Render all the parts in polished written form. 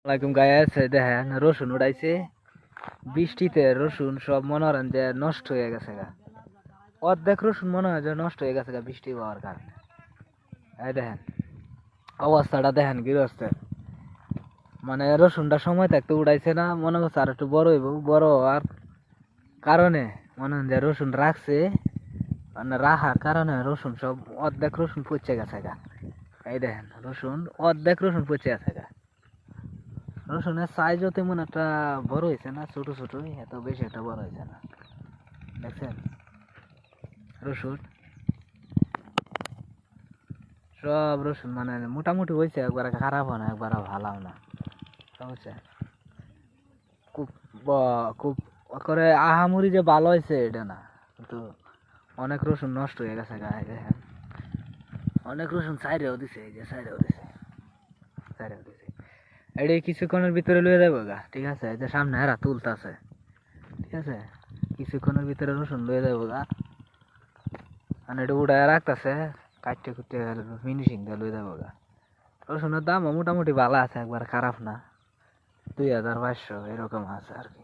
লাইকুম guys দেখেন রসুন উড়াইছে বৃষ্টিতে রসুন সব মনে করেন যে নষ্ট হয়ে গেছে গা অর্ধেক রসুন মনে হয় যে নষ্ট হয়ে গেছে গা বৃষ্টি হওয়ার কারণে। এই দেখেন অবস্থাটা দেখেন গৃহস্থের, মানে রসুনটা সময় থাকতে উড়াইছে না, মনে হচ্ছে আর একটু বড় হইব, বড় হওয়ার কারণে মনে হয় যে রসুন রাখছে, মানে রাখার কারণে রসুন সব অর্ধেক রসুন পচে গেছে গা। এই দেখেন রসুন অর্ধেক রসুন পচে গেছে গা। রসুনের সাইজও তেমন একটা বড় হয়েছে না, ছোট ছোট, এত বেশি একটা বড় হয়েছে না। দেখছেন রসুন সব রসুন মানে মোটামুটি হয়েছে, একবার খারাপও না একবার ভালো না, বুঝছে। খুব খুব করে আহামরি যে ভালো হয়েছে এটা না, কিন্তু অনেক রসুন নষ্ট হয়ে গেছে গায়ে। দেখেন অনেক রসুন সাইডেও দিছে, এই যে সাইডেও দিছে, সাইডেও দিছে। এটি কিছুক্ষণের ভিতরে লয়ে যাবো গা, ঠিক আছে। এই যে সামনে হেরা তুলতাছে, ঠিক আছে, কিছুক্ষণের ভিতরে রসুন লয়ে যাবো গা। মানে এটা উড়ায় রাখতেছে, কাটতে কুটতে ফিনিশিং দিয়ে লয়ে যাবো গা। রসুনের দামও মোটামুটি ভালো আছে, একবার খারাপ না, 2500 এরকম আছে আর কি।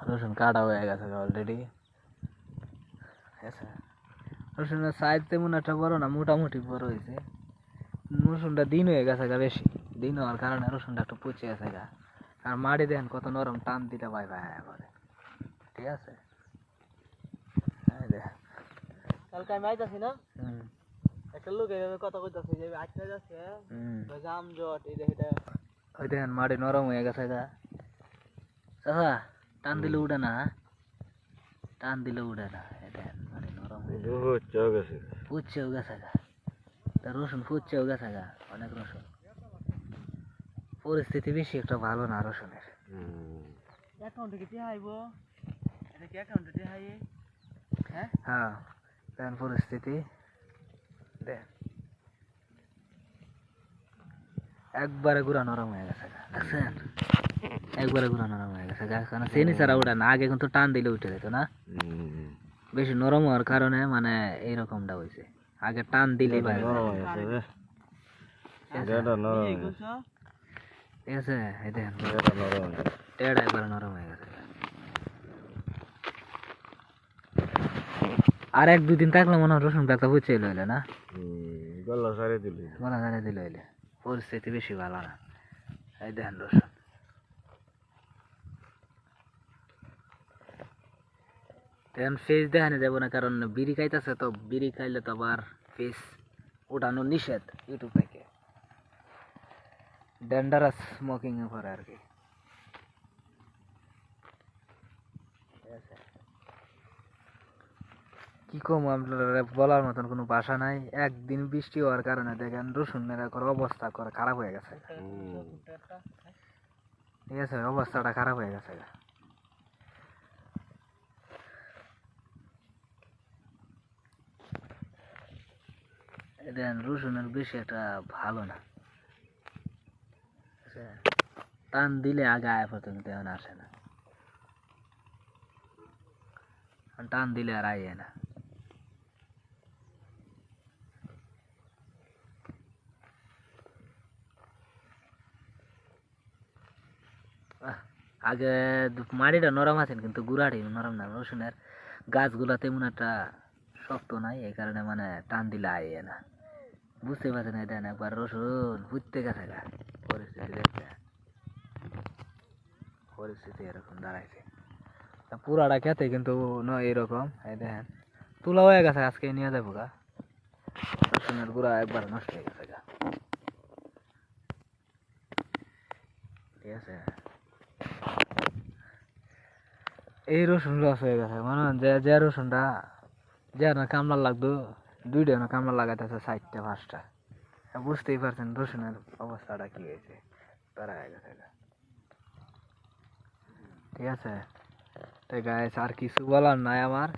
রসুন কাটা হয়ে গেছে অলরেডি, ঠিক আছে। রসুনের সাইজ তেমন একটা বড় না, মোটামুটি বড় হয়েছে। রসুনটা দিন হয়ে গেছে গা, বেশি দিন হওয়ার কারণে রসুনটা একটু পচে গেছে গা। আর মাটি দেখেন কত নরম, টান দিতে ভাই ভাই করে, ঠিক আছে। কালকে আমি আইতাছি না, একটা লোক এইভাবে কথা কইতাছে যে আজকে যাচ্ছে জাম জট এই দেখে। ওই দেখেন মাটি নরম হয়ে গেছে গা। চাচা টান দিলে উঠে না, টান দিলে উঠে না। এই দেখেন মাটি নরম পুচ্ছেও গেছে পুচ্ছেও গেছে গা, তা রসুন পুচ্ছেও গেছে গা, অনেক রসুন। পরিস্থিতি বেশি একটা ভালো না রসুনের। অ্যাকাউন্টে কি আইব? এটা কি অ্যাকাউন্টে আই? হ্যাঁ দেখেন পরিস্থিতি, দেখ একবারে গুড়া নরম হয়ে গেছে গা, দেখছেন একবারে গুড়া নরম হয়ে গেছে গা। কারণ চেনি ছাড়া উঠে না, আগে কিন্তু টান দিলে উঠে যেত না, বেশি নরম হওয়ার কারণে মানে এইরকমটা হয়েছে। আগে টান দিলে ঠিক আছে। এই দেখেন টেড়া একবারে নরম হয়ে গেছে। আর 1-2 দিন থাকলে মনে হয় রসুন একটা বুঝে লইলে না, গলা সারে দিলে হইলে পরিস্থিতি বেশি ভালো না। এই দেখেন রসুন দেখেন ফেস দেখানো যাবো না, কারণ বিড়ি খাইতেছে, তো বিড়ি খাইলে তো আবার ফেস উঠানো নিষেধ ইউটিউব থেকে, ডেঞ্জারাস স্মোকিং এ করে আর কি। কি কম আপনারা, বলার মতন কোনো ভাষা নাই। একদিন বৃষ্টি হওয়ার কারণে দেখেন রসুনের অবস্থা করে খারাপ হয়ে গেছে, ঠিক আছে, অবস্থাটা খারাপ হয়ে গেছে। দেখেন রসুনের বেশি একটা ভালো না, টান দিলে আগে আয় পর্যন্ত এখন আসে না, টান দিলে আর আইয়ে না। আগে মাটিটা নরম আছেন, কিন্তু গুড়াটি নরম না, রসুনের গাছগুলা তেমন একটা শক্ত নাই, এই কারণে মানে টান দিলে আইয়ে না, বুঝতে পারছেন। এটা একবার রসুন বুঝতে গেছে গা, পরিস্থিতি দেখতে, পরিস্থিতি এরকম দাঁড়াইছে। পুরাটা খেতে কিন্তু এরকম, এই দেখেন তুলা হয়ে গেছে, আজকে নিয়ে যাবো গা। রসুনের গুঁড়া একবার নষ্ট হয়ে গেছে গা, ঠিক আছে। এই রসুন লস হয়ে গেছে, মানে যে রসুনটা যে না কামলা লাগতো, 2টা না কামলা লাগাইতেছে 4টা 5টা, বুঝতেই পারছেন রসুনের অবস্থাটা কি হয়েছে, তারা হয়ে গেছে, ঠিক আছে। তাই গাইস আর কিছু বলার নাই আমার,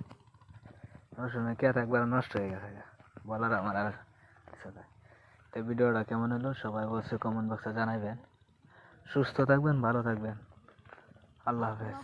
রসুনের ক্ষেত একবার নষ্ট হয়ে গেছে, বলার আমার আর কিছু নাই। তো ভিডিওটা কেমন হলো সবাই অবশ্যই কমেন্ট বক্সে জানাবেন। সুস্থ থাকবেন, ভালো থাকবেন, আল্লাহ হাফেজ।